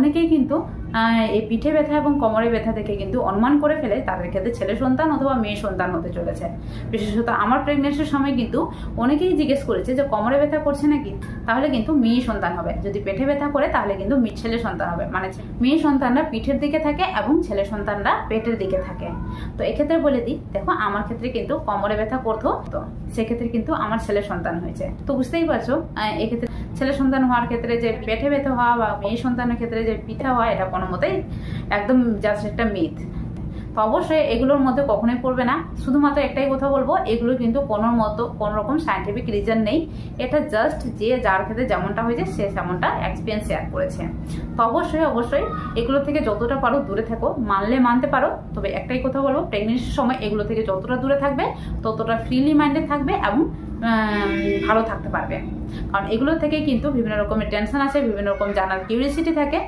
অনেকেই কিন্তু এই পিঠে ব্যথা এবং কোমরে ব্যথা থেকে কিন্তু অনুমান করে ফেলে তাদের ক্ষেত্রে ছেলে সন্তান অথবা মেয়ে সন্তান হতে চলেছে। বিশেষত আমার প্রেগনেন্সির সময় কিন্তু অনেকেই জিজ্ঞেস করেছে যে কোমরে ব্যথা করছে নাকি, তাহলে কিন্তু মেয়ে সন্তান হবে। যদি পেটে ব্যথা করে তাহলে কিন্তু ছেলে সন্তান হবে। মানে মেয়ে সন্তানরা পিঠের দিকে থাকে এবং ছেলে সন্তানরা পেটের দিকে থাকে। তো এক্ষেত্রে বলে দিই, দেখো আমার ক্ষেত্রে কিন্তু কোমরে ব্যথা করতো, তো সেক্ষেত্রে কিন্তু আমার ছেলে সন্তান হয়েছে। তো বুঝতেই পারছো এক্ষেত্রে ছেলে সন্তান হওয়ার ক্ষেত্রে যে পেটে ব্যথা হওয়া বা মেয়ে সন্তানের ক্ষেত্রে যে পিঠা হওয়া, এটা কোনো মতেই একদম জাস্ট একটা মিথ। তো অবশ্যই এগুলোর মধ্যে কখনোই পড়বে না। শুধুমাত্র একটাই কথা বলবো, এগুলো কিন্তু কোনো রকম সায়েন্টিফিক রিজন নেই। এটা জাস্ট যে যার ক্ষেত্রে যেমনটা হয়েছে সে তেমনটা এক্সপিরিয়েন্স শেয়ার করেছে। তো অবশ্যই এগুলো থেকে যতটা পারো দূরে থাকো। মানলে মানতে পারো, তবে একটাই কথা বলবো, প্রেগনেন্সির সময় এগুলো থেকে যতটা দূরে থাকবে ততটা ফ্রিলি মাইন্ডেড থাকবে এবং ভালো থাকতে পারবে। কারণ এগুলো থেকে কিন্তু বিভিন্ন রকমের টেনশন আছে, বিভিন্ন রকম জানার কিউরিয়াসিটি থাকে।